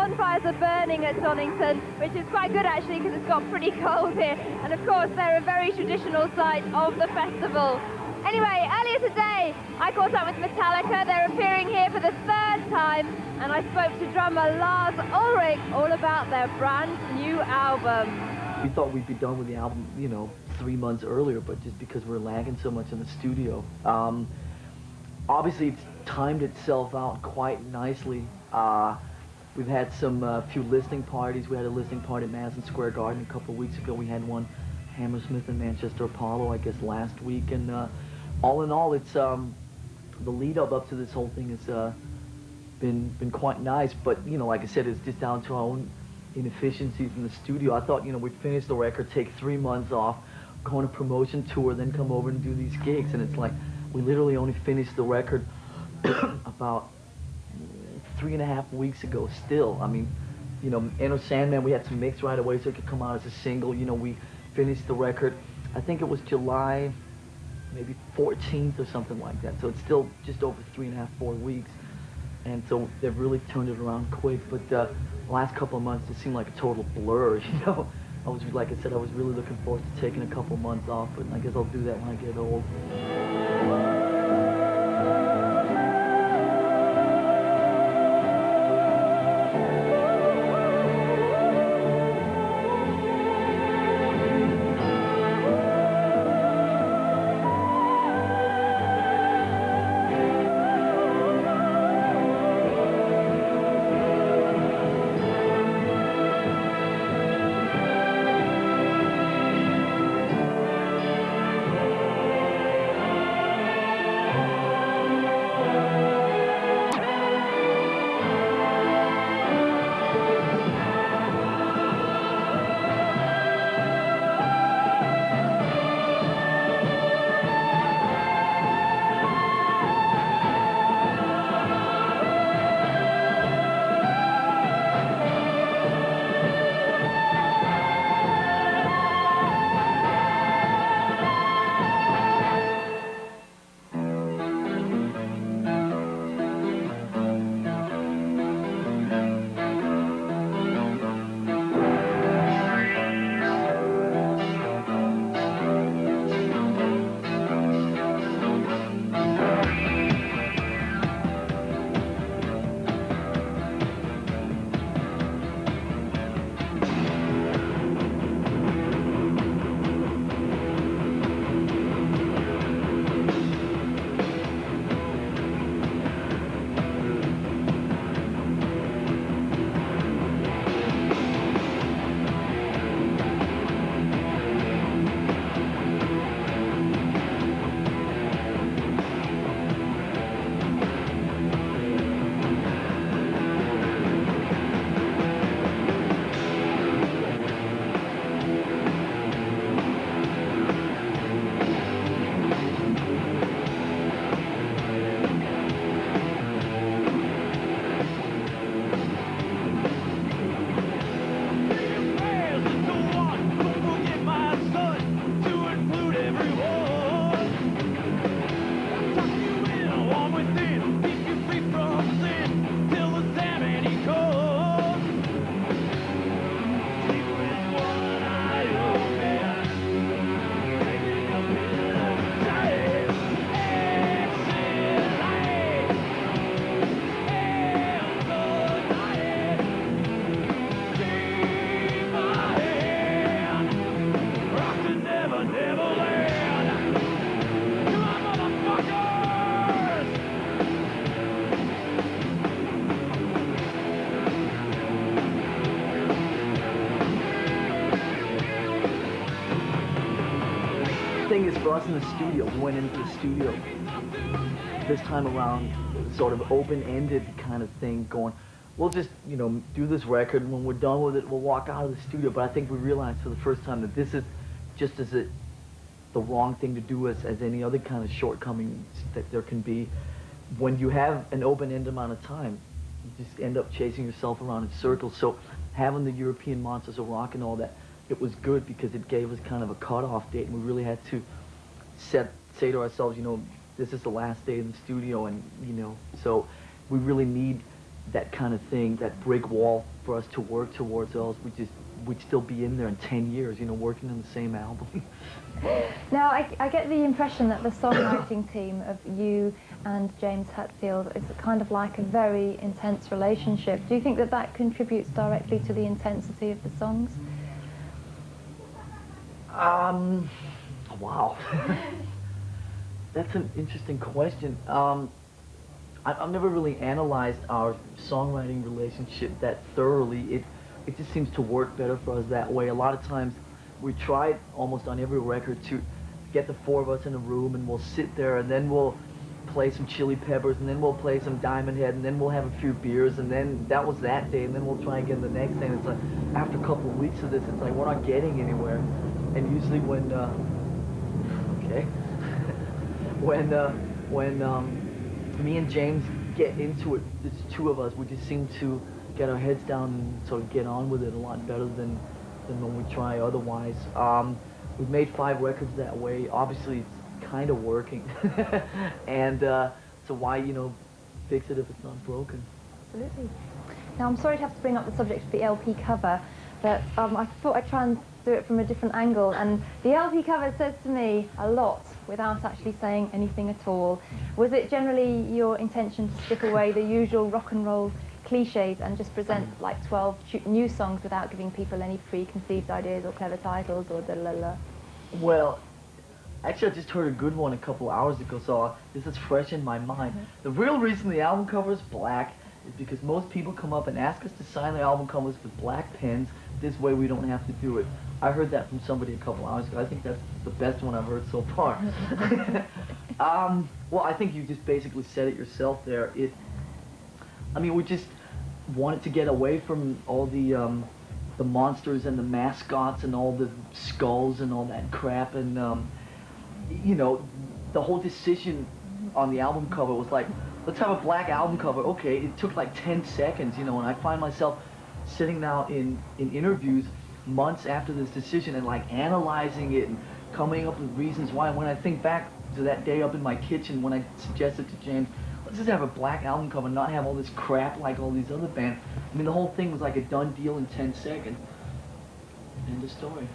bonfires are burning at Donnington, which is quite good actually because it's got pretty cold here. And of course, they're a very traditional site of the festival. Anyway, earlier today, I caught up with Metallica. They're appearing here for the third time, and I spoke to drummer Lars all about their brand new album. We thought we'd be done with the album, you know, 3 months earlier, but just because we're lagging so much in the studio. Obviously, it's timed itself out quite nicely. We've had some few listening parties. We had a listening party at Madison Square Garden a couple of weeks ago. We had one Hammersmith and Manchester Apollo, I guess, last week. And all in all, it's the lead up to this whole thing has been quite nice. But you know, like I said, it's just down to our own inefficiencies in the studio. I thought, you know, we'd finish the record, take 3 months off, go on a promotion tour, then come over and do these gigs. And it's like we literally only finished the record about 3.5 weeks ago. Still, I mean, you know, Enter Sandman, we had to mix right away so it could come out as a single. You know, we finished the record, I think it was July maybe 14th or something like that. So it's still just over 3.5, 4 weeks. And so they've really turned it around quick. But the last couple of months just seemed like a total blur, you know. I was, like I said, I was really looking forward to taking a couple months off, but I guess I'll do that when I get old. Thing is, for us in the studio, we went into the studio this time around, sort of open-ended kind of thing, going, we'll just, you know, do this record, and when we're done with it, we'll walk out of the studio. But I think we realized for the first time that this is just as the wrong thing to do as any other kind of shortcomings that there can be. When you have an open-ended amount of time, you just end up chasing yourself around in circles. So having the European Monsters of Rock and all that, it was good because it gave us kind of a cutoff date, and we really had to say to ourselves, you know, this is the last day in the studio, and you know, so we really need that kind of thing, that brick wall for us to work towards, else we'd still be in there in 10 years, you know, working on the same album. Now, I get the impression that the songwriting team of you and James Hetfield is kind of like a very intense relationship. Do you think that that contributes directly to the intensity of the songs? Wow. That's an interesting question. I've never really analyzed our songwriting relationship that thoroughly. It just seems to work better for us that way. A lot of times we tried almost on every record to get the four of us in a room, and we'll sit there, and then we'll play some Chili Peppers, and then we'll play some Diamond Head, and then we'll have a few beers, and then that was that day, and then we'll try again the next day. And it's like, after a couple of weeks of this, it's like we're not getting anywhere. And usually when me and James get into it, it's two of us, we just seem to get our heads down and sort of get on with it a lot better than when we try otherwise. We've made 5 records that way. Obviously, it's kind of working. And so why, you know, fix it if it's not broken? Absolutely. Now, I'm sorry to have to bring up the subject of the LP cover, but I thought I'd try and do it from a different angle. And the LP cover says to me a lot without actually saying anything at all. Was it generally your intention to strip away the usual rock and roll cliches and just present like 12 new songs without giving people any preconceived ideas or clever titles or da-la-la? Well, actually I just heard a good one a couple hours ago, so this is fresh in my mind. The real reason the album cover is black is because most people come up and ask us to sign their album covers with black pens. This way we don't have to do it. I heard that from somebody a couple hours ago. I think that's the best one I've heard so far. Well, I think you just basically said it yourself there. I mean, we just wanted to get away from all the monsters and the mascots and all the skulls and all that crap, and you know, the whole decision on the album cover was like, let's have a black album cover. Okay, it took like 10 seconds, you know, and I find myself sitting now in interviews months after this decision and like analyzing it and coming up with reasons why. When I think back to that day up in my kitchen when I suggested to James, let's just have a black album cover, not have all this crap like all these other bands. I mean, the whole thing was like a done deal in 10 seconds. End of story.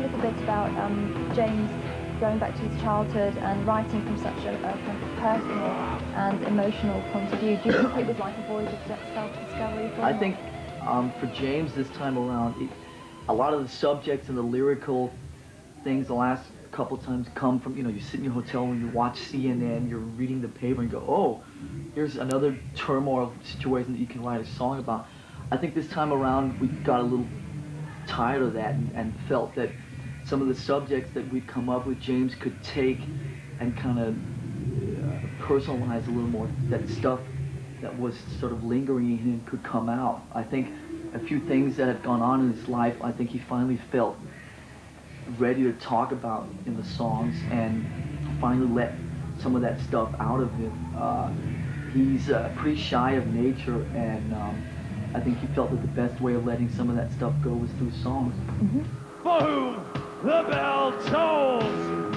little bit about James going back to his childhood and writing from such a kind of personal and emotional point of view? Do you think it was like a voyage of self-discovery for him? I think for James this time around, a lot of the subjects and the lyrical things the last couple times come from, you know, you sit in your hotel and you watch CNN, you're reading the paper and you go, oh, here's another turmoil situation that you can write a song about. I think this time around we got a little tired of that and felt that some of the subjects that we'd come up with, James could take and kind of personalize a little more. That stuff that was sort of lingering in him could come out. I think a few things that have gone on in his life, I think he finally felt ready to talk about in the songs and finally let some of that stuff out of him. He's pretty shy of nature, and I think he felt that the best way of letting some of that stuff go was through songs. Mm-hmm. For whom the bell tolls.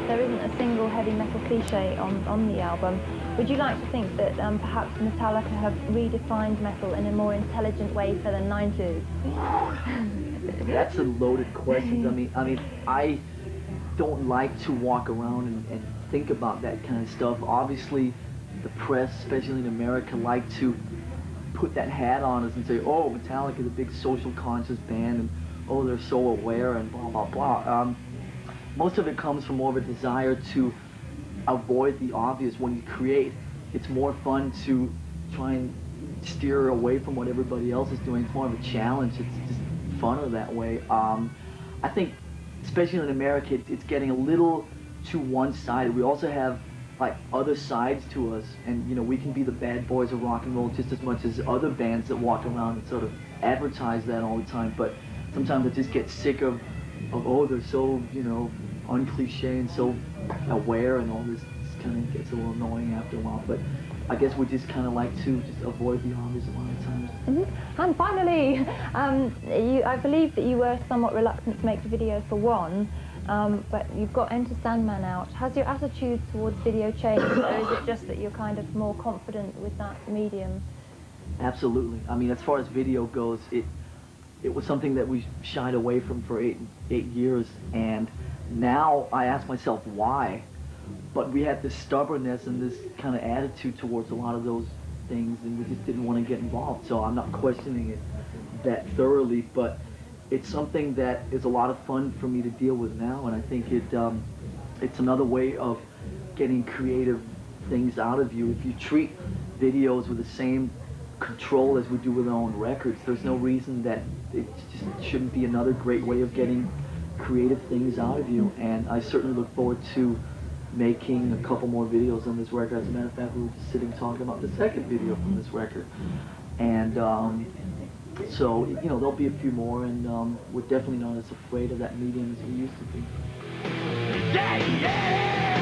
There isn't a single heavy metal cliche on the album. Would you like to think that perhaps Metallica have redefined metal in a more intelligent way for the 90s? That's a loaded question. I mean, I don't like to walk around and think about that kind of stuff. Obviously, the press, especially in America, like to put that hat on us and say, oh, Metallica, the big social conscious band, and oh, they're so aware and blah, blah, blah. Most of it comes from more of a desire to avoid the obvious. When you create, it's more fun to try and steer away from what everybody else is doing. It's more of a challenge. It's just funner that way. I think, especially in America, it's getting a little too one-sided. We also have like other sides to us, and you know, we can be the bad boys of rock and roll just as much as other bands that walk around and sort of advertise that all the time. But sometimes I just get sick of oh, they're so, you know, uncliche and so aware, and all this kind of gets a little annoying after a while. But I guess we just kind of like to just avoid the obvious a lot of times. Mm-hmm. And finally, I believe that you were somewhat reluctant to make the video for One. But you've got Enter Sandman out. Has your attitude towards video changed, or is it just that you're kind of more confident with that medium? Absolutely. I mean, as far as video goes, it was something that we shied away from for eight years, and now I ask myself why. But we had this stubbornness and this kind of attitude towards a lot of those things, and we just didn't want to get involved. So I'm not questioning it that thoroughly, but it's something that is a lot of fun for me to deal with now, and I think it's another way of getting creative things out of you. If you treat videos with the same control as we do with our own records, there's no reason that it just shouldn't be another great way of getting creative things out of you. And I certainly look forward to making a couple more videos on this record. As a matter of fact, we were just sitting talking about the second video from this record, and so you know, there'll be a few more, and we're definitely not as afraid of that medium as we used to be. Yeah, yeah!